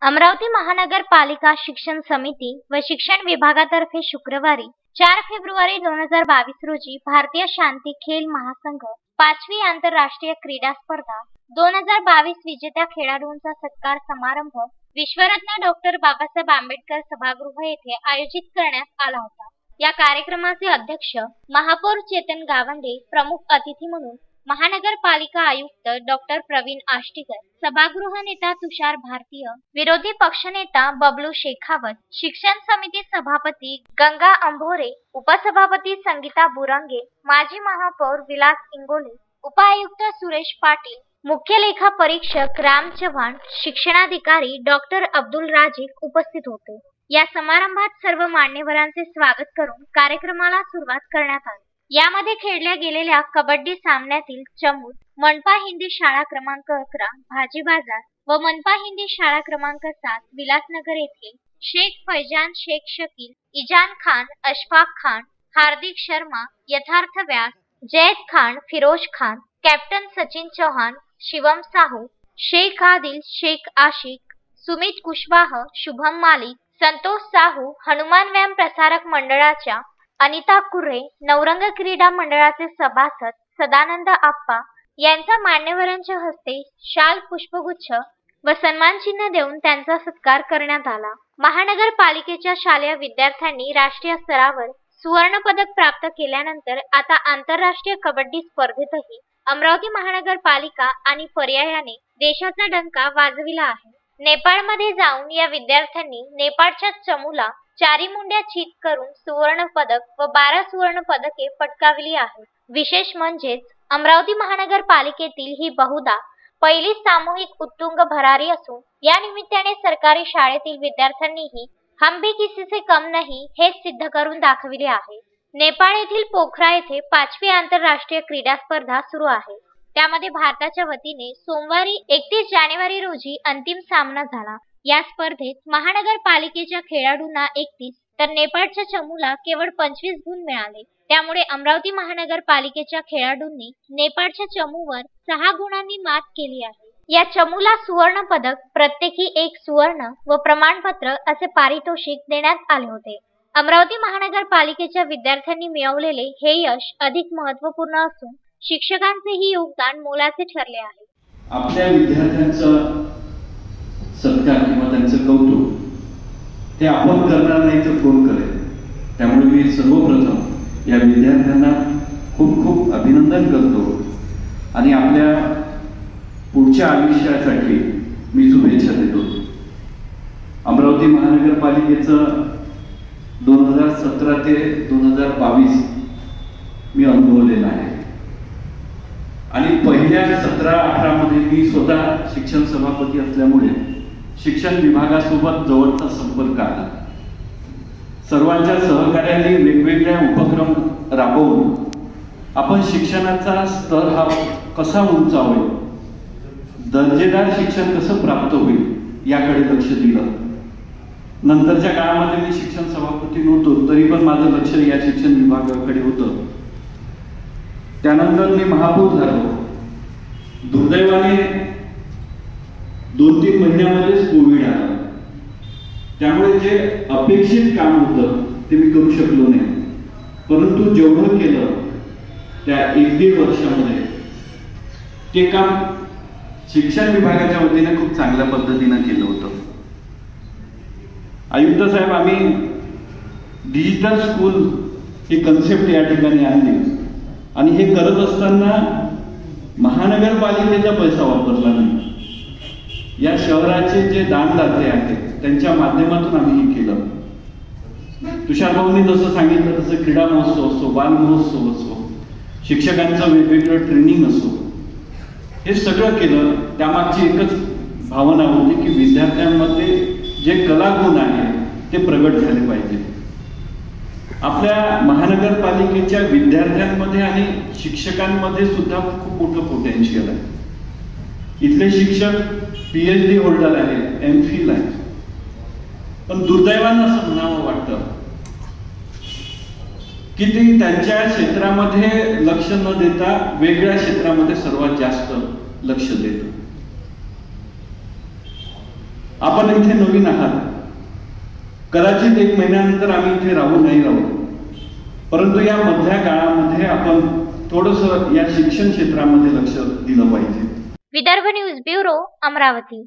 अमरावती महानगरपालिका शिक्षण समिती व शिक्षण विभागातर्फे शुक्रवारी 4 फेब्रुवारी 2022 रोजी भारतीय शांती खेल महासंघ 5वी आंतरराष्ट्रीय क्रीडा स्पर्धा 2022 विजेत्या खेळाडूंचा सत्कार समारंभ विश्वरत्न डॉक्टर बाबासाहेब आंबेडकर सभागृह येथे आयोजित करण्यात आला होता। या कार्यक्रमाचे अध्यक्ष महापौर चेतन गावंडे, प्रमुख अतिथी म्हणून महानगरपालिका आयुक्त डॉक्टर प्रवीण आष्टीकर, सभागृह नेता तुषार भारतीय, विरोधी पक्षनेता बबलू शेखावत, शिक्षण समिती सभापती गंगा अंभोरे, उपसभापती संगीता बुरंगे, माजी महापौर विलास इंगोले, उपायुक्त सुरेश पाटील, मुख्य लेखा परीक्षक राम चव्हाण, शिक्षणाधिकारी डॉक्टर अब्दुल राजिक उपस्थित होते। या समारंभात सर्व मान्यवरांचे स्वागत करून कार्यक्रमाला सुरुवात करण्यात आली। यामध्ये खेळल्या गेलेल्या कबड्डी सामन्यातील चमूत मनपा हिंदी शाळा क्रमांक 11 भाजी बाजार व मनपा हिंदी शाळा क्रमांक 7 विलासनगर येथील शेख फैजान शेख शकील, इजान खान, अशफाक खान, हार्दिक शर्मा, यथार्थ व्यास, जैद खान, फिरोज खान, कॅप्टन सचिन चौहान, शिवम साहू, शेख आदिल, शेख आशिक, सुमित कुशवाह, शुभम मालिक, संतोष साहू, हनुमान व्यायाम प्रसारक मंडळाच्या अनिता कुर्रे, नवरंग क्रीडा मंडळाचे सभासद सदानंद आप्पा यांचा मान्यवरांच्या हस्ते शाल, पुष्पगुच्छ व सन्मान चिन्ह देऊन त्यांचा सत्कार करण्यात आला। महानगरपालिकेच्या शालेय विद्यार्थ्यांनी राष्ट्रीय स्तरावर सुवर्ण पदक प्राप्त केल्यानंतर आता आंतरराष्ट्रीय कबड्डी स्पर्धेतही अमरावती महानगरपालिका आणि पर्यायाने देशाचा डंका वाजविला आहे। नेपाळमध्ये जाऊन या विद्यार्थ्यांनी नेपाळच्या चमूला चारीमुंड्या चित करून सुवर्ण पदक व 12 सुवर्ण पदके पटकावली आहेत। विशेष म्हणजेच अमरावती महानगरपालिकेतील ही बहुधा पहिली सामूहिक उत्तुंग भरारी असून या निमित्ताने सरकारी शाळेतील विद्यार्थ्यांनीही हम भी किसी से कम नहीं हे सिद्ध करून दाखविले आहे। नेपाळ येथील पोखरा येथे 5वी आंतरराष्ट्रीय क्रीडा स्पर्धा सुरू आहे। त्यामध्ये भारताच्या वतीने सोमवारी 31 जानेवारी रोजी अंतिम सामना झाला। या स्पर्धेत महानगरपालिकेच्या खेळाडूंना 31 तर नेपाळच्या चमूला केवळ 25 गुण मिळाले। त्यामुळे अमरावती महानगरपालिकेच्या खेळाडूंनी नेपाळच्या चमूवर 6 गुणांनी मात केली आहे। या चमूला सुवर्ण पदक, प्रत्येकी 1 सुवर्ण व प्रमाणपत्र असे पारितोषिक देण्यात आले होते। अमरावती महानगरपालिकेच्या विद्यार्थ्यांनी मिळवलेले हे यश अधिक महत्त्वपूर्ण असून शिक्षकांचेही योगदान मोलाचे ठरले आहे। आपल्या विद्यार्थ्यांचा सत्कार किंवा त्यांचं कौतुक हे आपण करणार नाही तर कोण करेल। त्यामुळे मी सर्वप्रथम या विद्यार्थ्यांना खूप खूप अभिनंदन करतो आणि आपल्या पुढच्या आयुष्यासाठी मी शुभेच्छा देतो। अमरावती महानगरपालिकेचं 2017 ते 2022 मी अनुभवलेला आहे आणि पहिल्या 17-18 मध्ये मी स्वतः शिक्षण सभापती असल्यामुळे शिक्षण विभागासोबत जवळचा संपर्क आला। सर्वांच्या सहकार्याने वेगवेगळ्या उपक्रम राबवून आपण शिक्षणाचा स्तर हा कसा उंचावेल, दर्जेदार शिक्षण कसं प्राप्त होईल याकडे लक्ष दिलं। नंतरच्या काळामध्ये मी शिक्षण सभापती नव्हतो तरी पण माझं लक्ष या शिक्षण विभागाकडे होतं। त्यानंतर मी महापौर झालो। दुर्दैवाने 2-3 महिन्यामध्येच कोविड आला, त्यामुळे जे अपेक्षित काम होतं ते मी करू शकलो नाही। परंतु जेवढं केलं त्या 1-1.5 वर्षामध्ये ते काम शिक्षण विभागाच्या वतीने खूप चांगल्या पद्धतीने केलं होतं। आयुक्त साहेब, आम्ही डिजिटल स्कूल ही कन्सेप्ट या ठिकाणी आणली आणि हे करत असताना महानगरपालिकेचा पैसा वापरला नाही। या शहराचे जे दानदाते आहेत त्यांच्या माध्यमातून आम्ही हे केलं। तुषार भाऊंनी जसं सांगितलं तसं क्रीडा महोत्सव असो, बाल महोत्सव असो, शिक्षकांचं वेगवेगळं ट्रेनिंग असो, हे सगळं केलं। त्यामागची एकच भावना होती की विद्यार्थ्यांमध्ये जे कलागुण आहे ते प्रगट झाले पाहिजे। आपल्या महानगरपालिकेच्या विद्यार्थ्यांमध्ये आणि शिक्षकांमध्ये सुद्धा खूप मोठं पोटेन्शियल आहे। इथले शिक्षक PhD होल्डर आहेत, MPhil आहेत, पण दुर्दैवानं असं म्हणावं वाटतं की ते त्यांच्या क्षेत्रामध्ये लक्ष न देता वेगळ्या क्षेत्रामध्ये सर्वात जास्त लक्ष देतात। आपण इथे नवीन आहात, कदाचित 1 महिन्यानंतर आम्ही इथे राहू नाही राहू, परंतु या मधल्या काळामध्ये आपण थोडंसं या शिक्षण क्षेत्रामध्ये लक्ष दिलं पाहिजे. Vidarbha news bureau, Amravati.